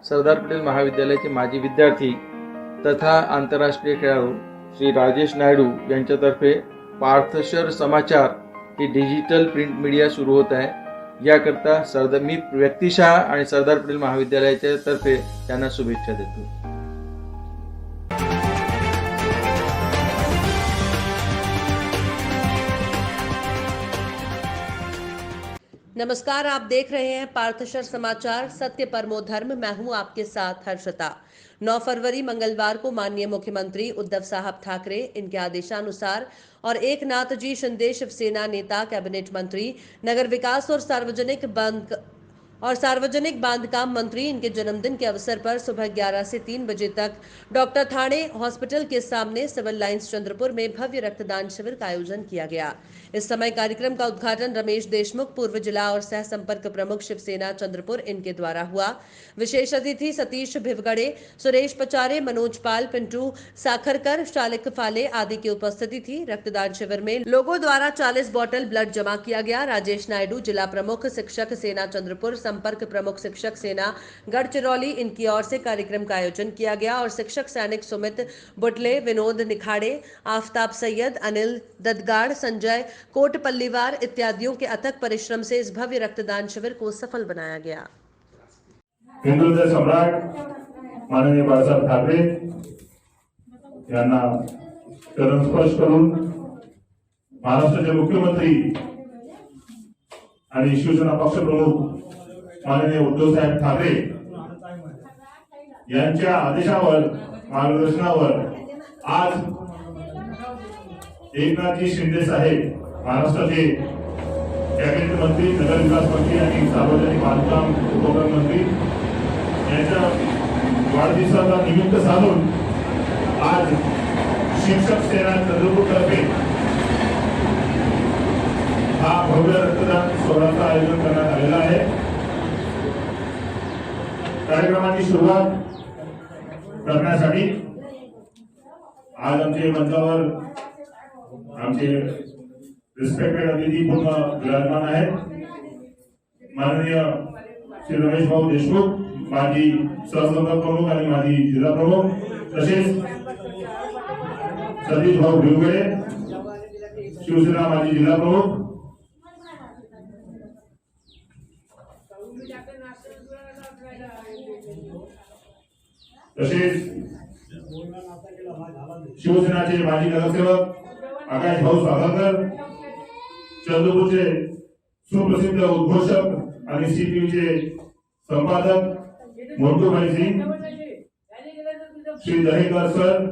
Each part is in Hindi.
सरदार पटेल महाविद्यालयाचे माजी विद्यार्थी तथा आंतरराष्ट्रीय खेळाडू श्री राजेश नायडू यांच्यातर्फे पार्थशर समाचार ही डिजिटल प्रिंट मीडिया सुरू होत आहे। याकरता मी व्यक्तिशः आणि सरदार पटेल महाविद्यालयाच्या तर्फे त्यांना शुभेच्छा देतो। नमस्कार, आप देख रहे हैं पार्थशर समाचार, सत्य परमो धर्म। मैं हूं आपके साथ हर्षता। 9 फरवरी मंगलवार को माननीय मुख्यमंत्री उद्धव साहब ठाकरे इनके आदेशानुसार और एकनाथ जी शिंदे शिवसेना नेता, कैबिनेट मंत्री, नगर विकास और सार्वजनिक बांधकाम मंत्री इनके जन्मदिन के अवसर पर सुबह 11 से 3 बजे तक डॉक्टर थाणे हॉस्पिटल के सामने सिविल लाइंस चंद्रपुर में भव्य रक्तदान शिविर का आयोजन किया गया। इस समय कार्यक्रम का उद्घाटन रमेश देशमुख, पूर्व जिला और सह संपर्क प्रमुख शिवसेना चंद्रपुर इनके द्वारा हुआ। विशेष अतिथि सतीश भिवगड़े, सुरेश पचारे, मनोज पाल, पिंटू साखरकर, शालिक फाले आदि की उपस्थिति थी। रक्तदान शिविर में लोगों द्वारा 40 बोतल ब्लड जमा किया गया। राजेश नायडू, जिला प्रमुख शिक्षक सेना चंद्रपुर, संपर्क प्रमुख शिक्षक सेना गढ़चिरौली, इनकी ओर से कार्यक्रम का आयोजन किया गया और शिक्षक सैनिक सुमित बुटले, विनोद निखाड़े, आफ्ताब सैयद, अनिल ददगाड़, संजय कोट पल्लीवार इत्यादियों के अथक परिश्रम से इस भव्य रक्तदान शिविर को सफल बनाया गया। हिंदुत्व सम्राट माननीय बाळासाहेब ठाकरे यांना चरण स्पर्श करून महाराष्ट्राचे मुख्यमंत्री आणि शिवसेना पक्षप्रमुख माननीय उद्धव साहेब ठाकरे यांच्या आदेशावर, मार्गदर्शनावर आज एकनाथजी शिंदे साहेब महाराष्ट्राचे कॅबिनेट मंत्री, नगर विकास मंत्री आणि सार्वजनिक बांधकाम उपक्रम मंत्री यांच्या वाढदिवसाचा निमित्त साधून आज शिक्षक सेना चंद्रपूर तर्फे हा भव्य रक्तदान सोहळ्याचं आयोजन करण्यात आलेलं आहे। कार्यक्रमाची सुरुवात करण्यासाठी आज आमचे मंचावर आमचे रिस्पेक्टेड अतिथी पूर्ण विराजमान आहेत। माननीय श्री रमेश भाऊ देशमुख, माजी सहसंपर्क प्रमुख आणि माजी जिल्हा प्रमुख, तसेच सतीश भाऊ भिवगडे, शिवसेना माजी जिल्हा प्रमुख, तसेच शिवसेनाचे माजी नगरसेवक आकाश भाऊ सावरकर, चंद्रपूरचे सुप्रसिद्ध उद्घोषक आणि सीपीयूचे संपादक मोंटूभाई सिंग, श्री दहेकर सर,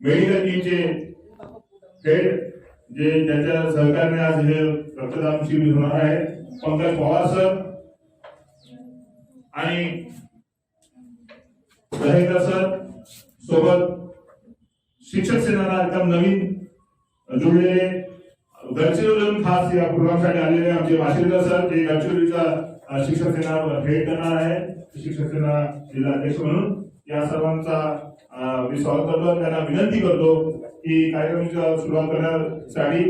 मेडिकल टीमचे हेड जे ज्यांच्या सहकार्याने आज हे रक्तदान शिबिर होणार आहे, पंकज पवार सर आणि दहेकर सर सोबत शिक्षक सेनेला एकदम नवीन जुळलेले गडचिरोलीहून खास या प्रोग्रामसाठी आलेले आमचे माशिरकर सर, जे गडचिरोलीचा शिक्षक सेना हेड करणार आहे, शिक्षक सेना जिल्हा अध्यक्ष म्हणून, या सर्वांचा मी स्वागत करतो। त्यांना विनंती करतो की कार्यक्रमाची सुरुवात करण्यासाठी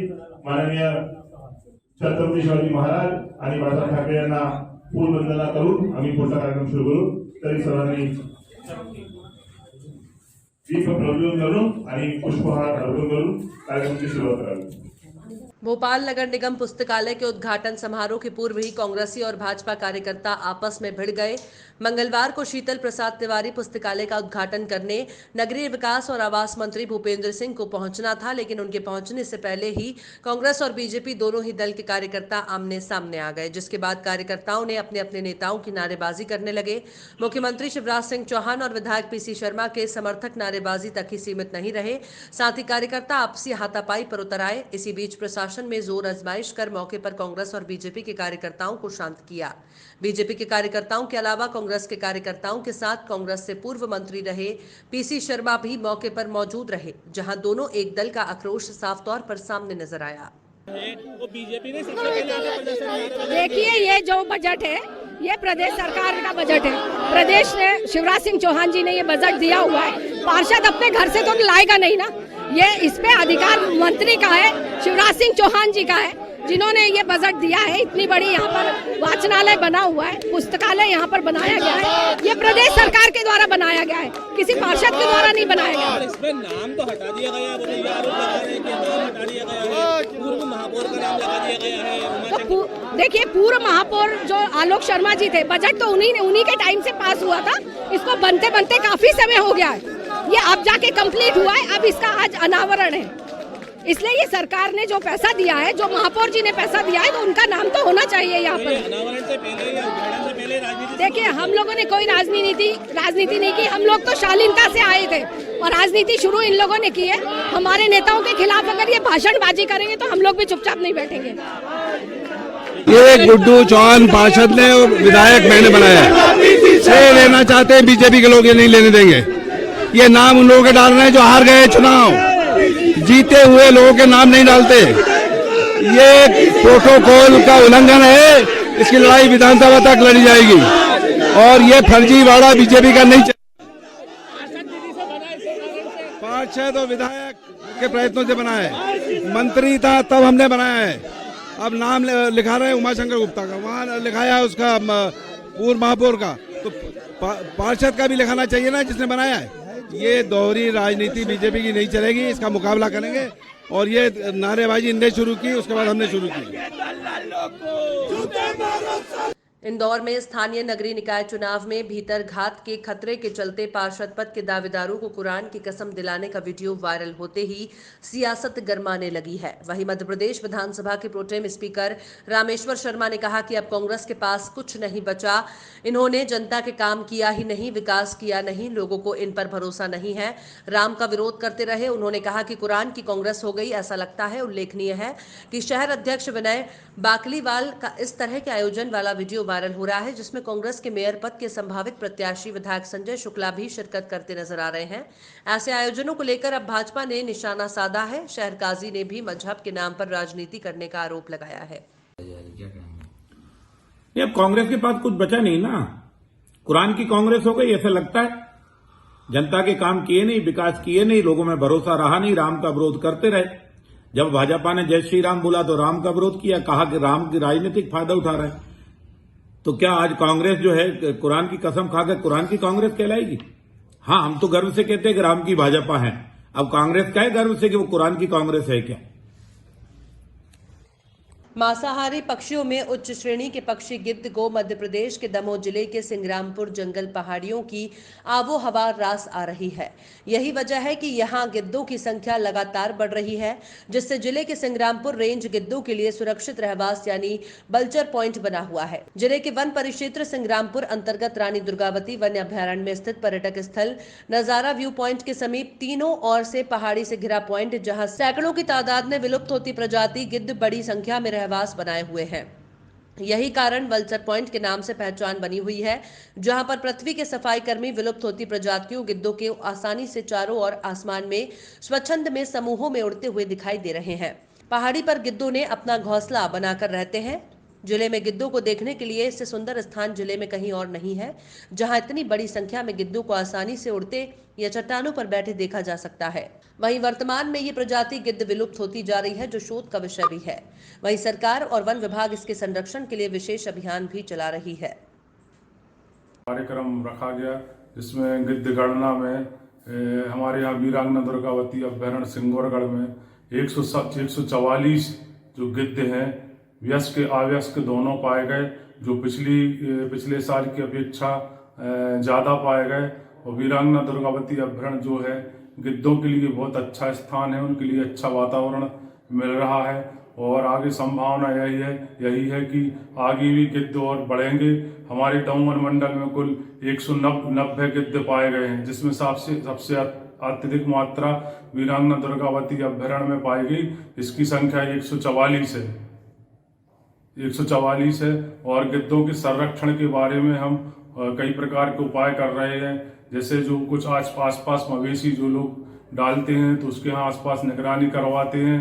माननीय छत्रपती शिवाजी महाराज आणि बाळासाहेब ठाकरे यांना फुलवंदना करून आम्ही पुढचा कार्यक्रम सुरू करू। तरी सर्वांनी दीप प्रज्वलन करून आणि पुष्पहार अर्पण करून कार्यक्रमाची सुरुवात करावी। भोपाल नगर निगम पुस्तकालय के उद्घाटन समारोह के पूर्व ही कांग्रेसी और भाजपा कार्यकर्ता आपस में भिड़ गए। मंगलवार को शीतल प्रसाद तिवारी पुस्तकालय का उद्घाटन करने नगरीय विकास और आवास मंत्री भूपेंद्र सिंह को पहुंचना था, लेकिन उनके पहुंचने से पहले ही कांग्रेस और बीजेपी दोनों ही दल के कार्यकर्ता आमने सामने आ गए, जिसके बाद कार्यकर्ताओं ने अपने अपने नेताओं की नारेबाजी करने लगे। मुख्यमंत्री शिवराज सिंह चौहान और विधायक पीसी शर्मा के समर्थक नारेबाजी तक ही सीमित नहीं रहे, साथ ही कार्यकर्ता आपसी हाथापाई पर उतर आए। इसी बीच प्रशासन में जोर आजमाइश कर मौके पर कांग्रेस और बीजेपी के कार्यकर्ताओं को शांत किया। बीजेपी के कार्यकर्ताओं के अलावा कांग्रेस के कार्यकर्ताओं के साथ कांग्रेस से पूर्व मंत्री रहे पीसी शर्मा भी मौके पर मौजूद रहे, जहां दोनों एक दल का आक्रोश साफ तौर पर सामने नजर आया। वो बीजेपी ने सबसे पहले देखिए, ये जो बजट है ये प्रदेश सरकार का बजट है। प्रदेश ने शिवराज सिंह चौहान जी ने ये बजट दिया हुआ है। पार्षद अपने घर से तो लाएगा नहीं ना, ये इस पे अधिकार मंत्री का है, शिवराज सिंह चौहान जी का है। जिन्होंने ये बजट दिया है। इतनी बड़ी यहाँ पर वाचनालय बना हुआ है, पुस्तकालय यहाँ पर बनाया गया है, ये प्रदेश सरकार के द्वारा बनाया गया है, किसी पार्षद के द्वारा नहीं बनाया गया। और इसमें नाम तो हटा दिया गया, बोले आरोप लगा रहे हैं कि नाम हटा दिया गया है, पूर्व महापौर का नाम लगा दिया गया है। तो देखिए, पूर्व महापौर जो आलोक शर्मा जी थे, बजट तो उन्हीं के टाइम से पास हुआ था, इसको बनते बनते काफी समय हो गया है, ये अब जाके कंप्लीट हुआ है, अब इसका आज अनावरण है। इसलिए ये सरकार ने जो पैसा दिया है, जो महापौर जी ने पैसा दिया है, तो उनका नाम तो होना चाहिए यहाँ पर। अनावरण से पहले या उद्घाटन से पहले राजनीति, देखिए, हम लोगों ने कोई राजनीति नहीं की, हम लोग तो शालीनता से आए थे और राजनीति शुरू इन लोगों ने की है। हमारे नेताओं के खिलाफ अगर ये भाषणबाजी करेंगे तो हम लोग भी चुपचाप नहीं बैठेंगे। ये गुड्डू चौहान पार्षद ने और विधायक मैंने बनाया है, ये लेना चाहते हैं बीजेपी के लोग, ये नहीं लेने देंगे। ये नाम उन लोगों के डालना है जो हार गए चुनाव, जीते हुए लोगों के नाम नहीं डालते। ये प्रोटोकॉल का उल्लंघन है, इसकी लड़ाई विधानसभा तक लड़ी जाएगी और ये फर्जीवाड़ा बीजेपी का नहीं चलेगा। पार्षद और विधायक के प्रयत्नों से बना है, मंत्री था तब हमने बनाया है। अब नाम लिखा रहे हैं उमाशंकर गुप्ता का, वहाँ लिखाया है उसका पूर्व महापौर का, तो पार्षद का भी लिखाना चाहिए ना जिसने बनाया है। ये दोहरी राजनीति बीजेपी की नहीं चलेगी, इसका मुकाबला करेंगे। और ये नारेबाजी इनने शुरू की, उसके बाद हमने शुरू की। इंदौर में स्थानीय नगरीय निकाय चुनाव में भीतर घात के खतरे के चलते पार्षद पद के दावेदारों को कुरान की कसम दिलाने का वीडियो वायरल होते ही सियासत गरमाने लगी है। वहीं मध्य प्रदेश विधानसभा के प्रोटेम स्पीकर रामेश्वर शर्मा ने कहा कि अब कांग्रेस के पास कुछ नहीं बचा, इन्होंने जनता के काम किया ही नहीं, विकास किया नहीं, लोगों को इन पर भरोसा नहीं है, राम का विरोध करते रहे। उन्होंने कहा कि कुरान की कांग्रेस हो गई, ऐसा लगता है। उल्लेखनीय है कि शहर अध्यक्ष विनय बाकलीवाल का इस तरह के आयोजन वाला वीडियो वायरल हो रहा है, जिसमें कांग्रेस के मेयर पद के संभावित प्रत्याशी विधायक संजय शुक्ला भी शिरकत करते नजर आ रहे हैं। ऐसे आयोजनों को लेकर अब भाजपा ने निशाना साधा है। शहर काजी ने भी मजहब के नाम पर राजनीति करने का आरोप लगाया है। ये अब कांग्रेस के पास कुछ बचा नहीं ना, कुरान की कांग्रेस हो गई ऐसा लगता है। जनता के काम किए नहीं, विकास किए नहीं, लोगों में भरोसा रहा नहीं, राम का विरोध करते रहे। जब भाजपा ने जय श्री राम बोला तो राम का विरोध किया, कहा कि राम की राजनीतिक फायदा उठा रहे। तो क्या आज कांग्रेस जो है कुरान की कसम खाकर कुरान की कांग्रेस कहलाएगी? हाँ, हम तो गर्व से कहते हैं कि राम की भाजपा है। अब कांग्रेस का है गर्व से कि वो कुरान की कांग्रेस है क्या? मांसाहारी पक्षियों में उच्च श्रेणी के पक्षी गिद्ध को मध्य प्रदेश के दमोह जिले के सिंग्रामपुर जंगल पहाड़ियों की आबो हवा रास आ रही है। यही वजह है कि यहां गिद्धों की संख्या लगातार बढ़ रही है, जिससे जिले के सिंग्रामपुर रेंज गिद्धों के लिए सुरक्षित रहवास यानी बल्चर पॉइंट बना हुआ है। जिले के वन परिक्षेत्र सिंग्रामपुर अंतर्गत रानी दुर्गावती वन्य अभ्यारण्य में स्थित पर्यटक स्थल नजारा व्यू पॉइंट के समीप तीनों ओर से पहाड़ी से घिरा पॉइंट, जहां सैकड़ों की तादाद में विलुप्त होती प्रजाति गिद्ध बड़ी संख्या में रहवास बनाए हुए हैं। यही कारण वल्चर पॉइंट के नाम से पहचान बनी हुई है, जहां पर पृथ्वी के सफाई कर्मी विलुप्त होती प्रजातियों गिद्धों के आसानी से चारों ओर आसमान में स्वच्छंद में समूहों में उड़ते हुए दिखाई दे रहे हैं। पहाड़ी पर गिद्धों ने अपना घोंसला बनाकर रहते हैं। जिले में गिद्धों को देखने के लिए इससे सुंदर स्थान जिले में कहीं और नहीं है, जहां इतनी बड़ी संख्या में गिद्धों को आसानी से उड़ते या चट्टानों पर बैठे देखा जा सकता है। वहीं वर्तमान में ये प्रजाति गिद्ध विलुप्त होती जा रही है, जो शोध का विषय भी है। वहीं सरकार और वन विभाग इसके संरक्षण के लिए विशेष अभियान भी चला रही है। कार्यक्रम रखा गया जिसमें गिद्ध गणना में हमारे यहाँ वीरांगना दुर्गावती अभ्यारण्य सिंगौरगढ़ में 144 जो गिद्ध हैं वयस्क अवयस्क दोनों पाए गए, जो पिछले साल की अपेक्षा ज़्यादा पाए गए। और वीरांगना दुर्गावती अभ्यारण्य जो है गिद्धों के लिए बहुत अच्छा स्थान है, उनके लिए अच्छा वातावरण मिल रहा है और आगे संभावना यही है कि आगे भी गिद्ध और बढ़ेंगे। हमारे दमोह मंडल में कुल 190 गिद्ध पाए गए हैं, जिसमें सबसे अत्यधिक मात्रा वीरांगना दुर्गावती अभ्यारण्य में पाई गई। इसकी संख्या 144 है और गिद्धों के संरक्षण के बारे में हम कई प्रकार के उपाय कर रहे हैं। जैसे जो कुछ आसपास मवेशी जो लोग डालते हैं तो उसके यहाँ आसपास निगरानी करवाते हैं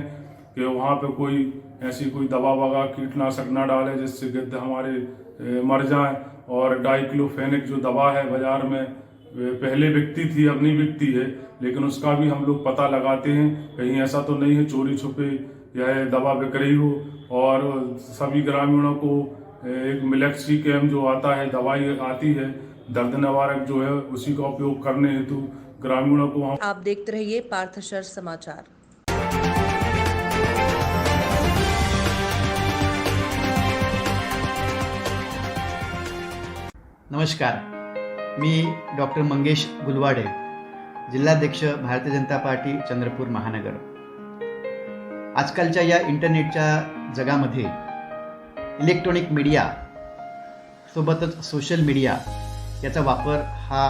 कि वहाँ पे कोई ऐसी कोई दवा वगैरह कीटनाशक ना डाले जिससे गिद्ध हमारे मर जाएं। और डाइक्लोफेनिक जो दवा है बाजार में पहले बिकती थी, अब नहीं बिकती है, लेकिन उसका भी हम लोग पता लगाते हैं कहीं ऐसा तो नहीं है चोरी छुपे यह दवा बिक रही हो और सभी ग्रामीणों को एक मिलेक्सी कैम जो आता है, दवाई आती है दर्द निवारक जो है, उसी का उपयोग करने हेतु ग्रामीणों को आप देखते रहिए पार्थशर समाचार। नमस्कार, मी डॉक्टर मंगेश गुलवाडे, जिल्हाध्यक्ष भारतीय जनता पार्टी चंद्रपूर महानगर। आजकालच्या या इंटरनेटच्या जगामध्ये इलेक्ट्रॉनिक मीडिया सोबतच सोशल मीडिया याचा वापर हा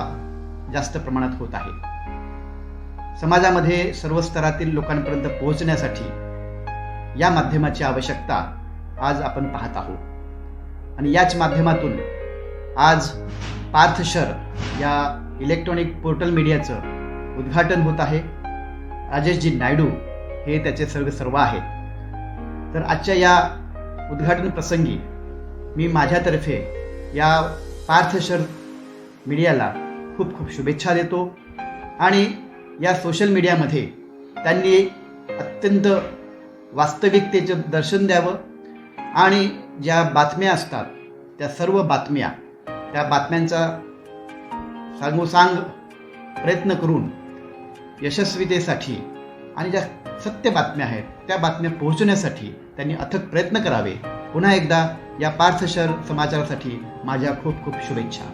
जास्त प्रमाणात होत आहे। समाजामध्ये सर्व स्तरातील लोकांपर्यंत पोहोचण्यासाठी या माध्यमाची आवश्यकता आज आपण पाहत आहोत आणि याच माध्यमातून आज पार्थशर या इलेक्ट्रॉनिक पोर्टल मीडियाचं उद्घाटन होत आहे। राजेशजी नायडू हे त्याचे सर्व आहेत। तर आजच्या या उद्घाटन प्रसंगी मी माझ्यातर्फे या पार्थशर मीडियाला खूप खूप शुभेच्छा देतो आणि या सोशल मीडियामध्ये त्यांनी अत्यंत वास्तविकतेचं दर्शन द्यावं आणि ज्या बातम्या असतात त्या सर्व बातम्या, त्या बातम्यांचा सांगोसांग प्रयत्न करून यशस्वीतेसाठी आणि ज्या सत्य बातम्या आहेत त्या बातम्या पोहोचण्यासाठी त्यांनी अथक प्रयत्न करावे। पुन्हा एकदा या पार्थशर समाचारासाठी माझ्या खूप खूप शुभेच्छा।